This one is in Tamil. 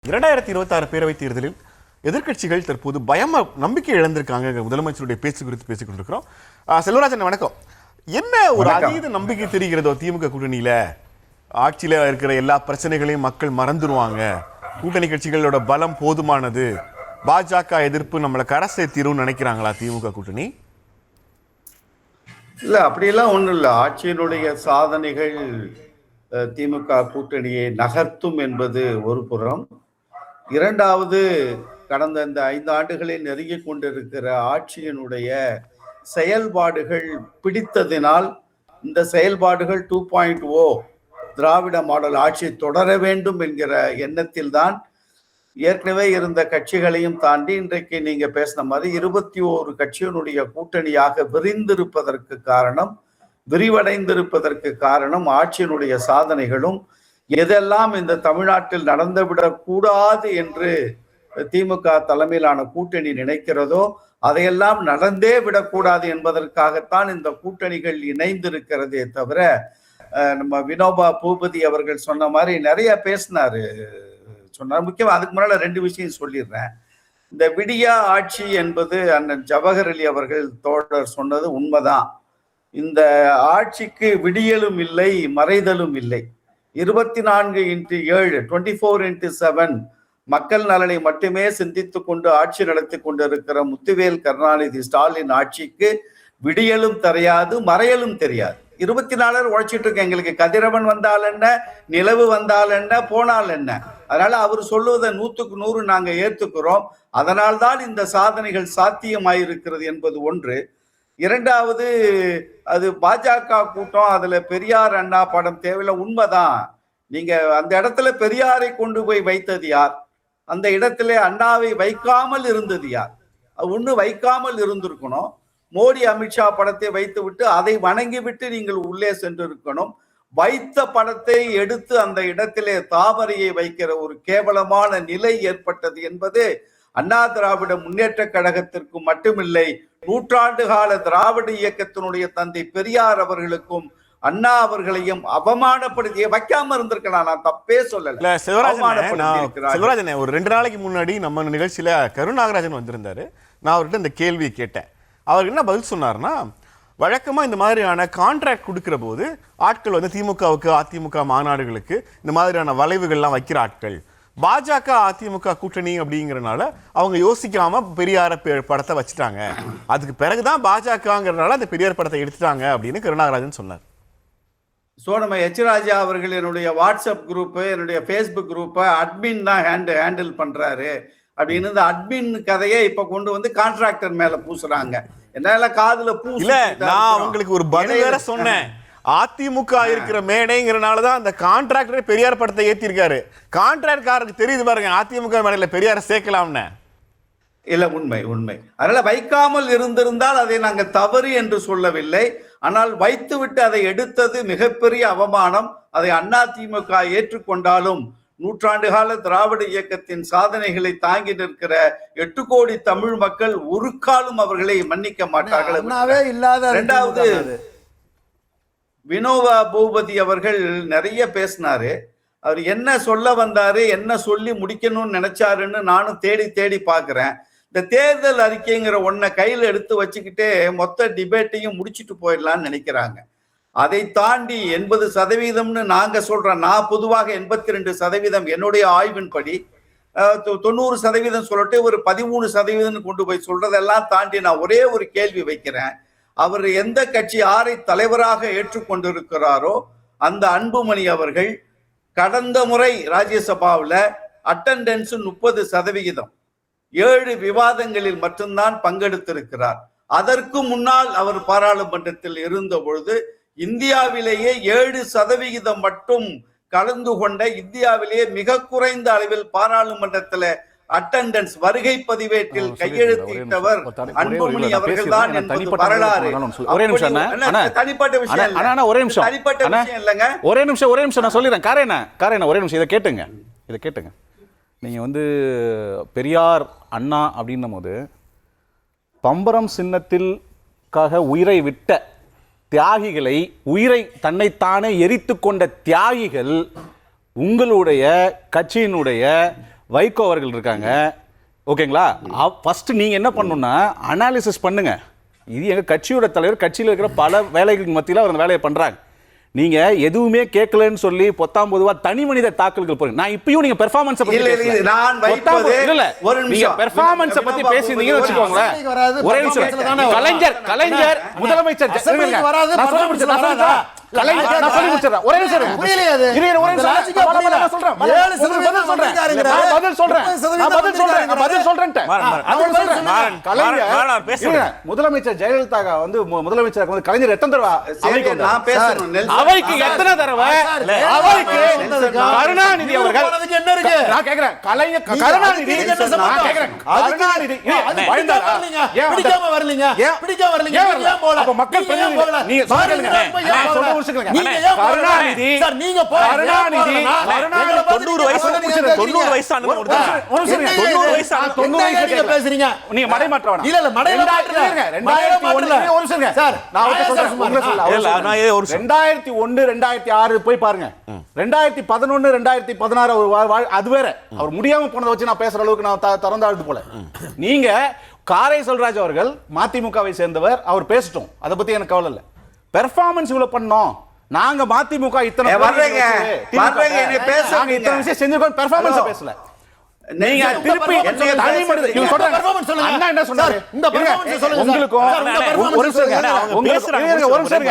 2026 பேரவைத் தேர்தலில் எதிர்க்கட்சிகள் தற்போது நம்பிக்கை இழந்திருக்காங்க. முதலமைச்சருடைய பேச்சு குறித்து பேசிக் கொண்டிருக்கிறோம். செல்வராஜன் வணக்கம். என்ன ஒரு அதீத நம்பிக்கை தெரிகிறதோ திமுக கூட்டணியில ஆட்சியில இருக்கிற எல்லா பிரச்சனைகளையும் மக்கள் மறந்துடுவாங்க, கூட்டணி கட்சிகளோட பலம் போதுமானது, பாஜக எதிர்ப்பு நம்மளை கரை சேர்த்திரும் நினைக்கிறாங்களா திமுக கூட்டணி? இல்ல, அப்படியெல்லாம் ஒண்ணும் இல்லை. ஆட்சியினுடைய சாதனைகள் திமுக கூட்டணியை நகர்த்தும் என்பது ஒரு புறம். இரண்டாவது, கடந்த இந்த 5 ஆண்டுகளில் நெருங்கி கொண்டிருக்கிற ஆட்சியினுடைய செயல்பாடுகள் பிடித்ததினால் இந்த செயல்பாடுகள் 2.0 திராவிட மாடல் ஆட்சி தொடர வேண்டும் என்கிற எண்ணத்தில் தான் ஏற்கனவே இருந்த கட்சிகளையும் தாண்டி இன்றைக்கு நீங்க பேசின மாதிரி 21 கட்சியினுடைய கூட்டணியாக விரிவடைந்திருப்பதற்கு காரணம் ஆட்சியினுடைய சாதனைகளும் எதெல்லாம் இந்த தமிழ்நாட்டில் நடந்துவிடக் கூடாது என்று திமுக தலைமையிலான கூட்டணி நினைக்கிறதோ அதையெல்லாம் நடந்தே விடக்கூடாது என்பதற்காகத்தான் இந்த கூட்டணிகள் இணைந்திருக்கிறதே தவிர, நம்ம வினோபா பூபதி அவர்கள் சொன்ன மாதிரி நிறைய பேசினாரு. முக்கியமா அதுக்கு முன்னால 2 விஷயம் சொல்லிடுறேன். இந்த விடியா ஆட்சி என்பது அண்ணன் ஜவஹர் அலி அவர்கள் தோழர் சொன்னது உண்மைதான். இந்த ஆட்சிக்கு விடியலும் இல்லை, மறைதலும் இல்லை. 24x7 24x7 மக்கள் நலனை மட்டுமே சிந்தித்துக் கொண்டு ஆட்சி நடத்தி கொண்டிருக்கிற முத்துவேல் கருணாநிதி ஸ்டாலின் ஆட்சிக்கு விடியலும் தெரியாது, மறையலும் தெரியாது. 24 உழைச்சிட்டு இருக்க எங்களுக்கு கதிரவன் வந்தால் என்ன, நிலவு வந்தால் என்ன, போனால் என்ன. அதனால அவர் சொல்லுவதை 100க்கு 100 நாங்க ஏத்துக்கிறோம். அதனால்தான் இந்த சாதனைகள் சாத்தியமாயிருக்கிறது என்பது ஒன்று. இரண்டாவது, அது பாஜக கூட்டம், அதுல பெரியார் அண்ணா படம் தேவையில்லை, உண்மைதான். நீங்க அந்த இடத்துல பெரியாரை கொண்டு போய் வைத்தது யார்? அந்த இடத்துல அண்ணாவை வைக்காமல் இருந்தது யார்? ஒண்ணு வைக்காமல் இருந்திருக்கணும். மோடி அமித்ஷா படத்தை வைத்து விட்டு அதை வணங்கி விட்டு நீங்கள் உள்ளே சென்று இருக்கணும். வைத்த படத்தை எடுத்து அந்த இடத்திலே தாமரையை வைக்கிற ஒரு கேவலமான நிலை ஏற்பட்டது என்பது அண்ணா திராவிட முன்னேற்ற கழகத்திற்கு மட்டுமில்லை, நூற்றாண்டு கால திராவிட இயக்கத்தினுடைய தந்தை பெரியார் அவர்களுக்கும் அண்ணா அவர்களையும் அவமானப்படுத்தி வைக்காம இருந்திருக்கலாம். நான் தப்பே சொல்லல. செல்வராஜன், ஒரு 2 நாளைக்கு முன்னாடி நம்ம நிகழ்ச்சியில கருநாகராஜன் வந்திருந்தாரு. நான் அவர்கிட்ட இந்த கேள்வியை கேட்டேன். அவர் என்ன பதில் சொன்னார்னா, வழக்கமா இந்த மாதிரியான கான்ட்ராக்ட் கொடுக்கிற போது ஆட்கள் வந்து திமுகவுக்கு அதிமுக மாநாடுகளுக்கு இந்த மாதிரியான வளைவுகள்லாம் வைக்கிற ஆட்கள், பாஜக அதிமுக கூட்டணி அப்படிங்கிறனால அவங்க யோசிக்காம பெரியார படத்தை வச்சுட்டாங்க, அதுக்கு பிறகுதான் பாஜகங்கிறனால அந்த பெரியார் படத்தை எடுத்துட்டாங்க அப்படின்னு கருணாகராஜன் சொன்னார். ஸோ நம்ம எச் ராஜா அவர்கள் என்னுடைய வாட்ஸ்அப் குரூப்பு, என்னுடைய ஃபேஸ்புக் குரூப்பை அட்மின் தான் ஹேண்டில் பண்றாரு அப்படின்னு இந்த அட்மின் கதையை இப்ப கொண்டு வந்து கான்ட்ராக்டர் மேல பூசுறாங்க. என்னால காதுல இல்ல, நான் உங்களுக்கு ஒரு பதில் வேற சொன்னேன். அதிமுக இருக்கிற மேடைங்கிறனாலதான் அந்த கான்ட்ராக்டர் பெரியார் படத்தை ஏத்திருக்காரு. கான்ட்ராக்டருக்கு தெரியுது பாருங்க அதிமுக மேடையில பெரியார சேர்க்கலாம்னு. இல்ல, உண்மை. அதனால வைக்காமல் இருந்திருந்தால் அதை நாங்கள் தவறு என்று சொல்லவில்லை. ஆனால் வைத்துவிட்டு அதை எடுத்தது மிகப்பெரிய அவமானம். அதை அதிமுக ஏற்றுக்கொண்டாலும் நூற்றாண்டு கால திராவிட இயக்கத்தின் சாதனைகளை தாங்கி நிற்கிற 8 கோடி தமிழ் மக்கள் ஒரு காலம் அவர்களை மன்னிக்க மாட்டார்கள். இரண்டாவது, வினோபா பூபதி அவர்கள் நிறைய பேசினாரு. அவர் என்ன சொல்ல வந்தாரு, என்ன சொல்லி முடிக்கணும்னு நினைச்சாருன்னு நானும் தேடி பார்க்கிறேன். இந்த தேர்தல் அறிக்கைங்கிற ஒன்ன கையில எடுத்து வச்சுக்கிட்டே மொத்த டிபேட்டையும் முடிச்சுட்டு போயிடலாம்னு நினைக்கிறாங்க. அதை தாண்டி 80% நாங்க சொல்றோம். நான் பொதுவாக 82% என்னுடைய ஆய்வின்படி, 90% சொல்லிட்டு ஒரு 13% கொண்டு போய் சொல்றதெல்லாம் தாண்டி நான் ஒரே ஒரு கேள்வி வைக்கிறேன். அவர் எந்த கட்சி யாரை தலைவராக ஏற்றுக்கொண்டிருக்கிறாரோ அந்த அன்புமணி அவர்கள் கடந்த முறை ராஜ்யசபாவில் அட்டெண்டன்ஸ் 30%, 7 விவாதங்களில் மட்டும்தான் பங்கெடுத்திருக்கிறார். அதற்கு முன்னால் அவர் பாராளுமன்றத்தில் இருந்த பொழுது இந்தியாவிலேயே 7% மட்டும் கலந்து கொண்ட, இந்தியாவிலேயே மிக குறைந்த அளவில் பாராளுமன்றத்தில் அட்டெண்டன்ஸ் வருகை பதிவேட்டில் கையெழுத்திட்டவர் அன்புமணி அவர்கள் தான் என்பது வரலாறு. தனிப்பட்ட விஷயம் இல்லைங்க. ஒரே நிமிஷம் நான் சொல்லிடுறேன். காரேனா ஒரே நிமிஷம், இதை கேட்டுங்க. நீங்க வந்து பெரியார் அண்ணா அப்படின்னும் போது பம்பரம் சின்னத்திற்காக உயிரை விட்ட தியாகிகளை, உயிரை தன்னைத்தானே எரித்து கொண்ட தியாகிகள் உங்களுடைய கட்சியினுடைய வைகோ அவர்கள் இருக்காங்க, ஓகேங்களா? ஃபர்ஸ்ட் நீங்க என்ன பண்ணணும்னா அனாலிசிஸ் பண்ணுங்க. இது எங்க கட்சியோட தலைவர், கட்சியில் இருக்கிற பல வேலைகளுக்கு மத்தியில் அவர் அந்த வேலையை பண்றாங்க. நீங்க எதுவுமே கேட்கலன்னு சொல்லி பொத்தாம்பதுவா தனி மனித தாக்கல்கள் போறீங்க. நான் இப்பயும் நீங்க பெர்ஃபார்மன்ஸ் பத்தி இல்ல நான் வைப்பது ஒரு நிமிஷம் பெர்ஃபார்மன்ஸ் பத்தி பேசினீங்கன்னு வெச்சுக்கோங்களேன். ஒரே நிமிஷம். கலைஞர் முதலமைச்சர் நான் சொல்லி முடிச்சறேன். நான் சொல்லி முடிச்சறேன். ஒரே நிமிஷம். புரியலையா அது? ஒரே நிமிஷம். நான் சொல்றேன். பதில் சொல்றேன். கலைஞர் பேசுங்க. முதலமைச்சர் ஜெயலலிதா வந்து முதலமைச்சருக்கு வந்து கலைஞர் எத்தனை தடவை அவைக்கு நான் பேசணும். அவைக்கு எத்தனை தடவை அவைக்கு கருணாநிதி அவர்கள் என்ன இருக்கு? நான் கேக்குறேன். கலைஞர் கருணாநிதி நான் கேக்குறேன். கருணாநிதி பிடிக்காம வரலீங்க. ஏன் போல? அப்ப மக்கள் பிரதிநிதி நீங்க சொல்லுங்க. நான் சொல்ற ஒரு செகண்ட். கருணாநிதி சார் நீங்க கருணாநிதி 90 வயசு 90 வயசு ஆனது ஒரு 90 வயசு 90 வயசு நீங்க பேசுறீங்க. நீங்க மடை மாற்ற வேணாம். இல்ல மடை மாற்றல. 2001 ஒரு செகண்ட் சார் நான் ஒரு சொல்றேன். இல்ல நான் ஒரு 2001 2006 போய் பாருங்க. 2011 2016 அது வேற. அவர் முடியாம போனதை வச்சு நான் பேசுற அளவுக்கு நான் திறந்தாழ்ந்து போல. நீங்க காரை செல்வராஜ் அவர்கள் மதிமுகவை சேர்ந்தவர், அவர் பேசட்டும், அதை பத்தி எனக்கு கவலை இல்ல. பெர்ஃபார்மன்ஸ் இவ்வளவு பண்ணோம், நாங்க மதிமுக இத்தனை வர்றீங்க நாங்க இத்தனை விஷயம் செஞ்சிருக்கோம், பெர்ஃபார்மன்ஸ் பேசல. நீங்க திருப்பி தனி மனித நீங்க சொல்ற பெர்ஃபார்மன்ஸ் சொல்லுங்க. அண்ணா என்ன சொன்னாரு? இந்த பெர்ஃபார்மன்ஸ் சொல்லுங்க. உங்களுக்கு ஒரு நிமிஷம் ஒரு நிமிஷம்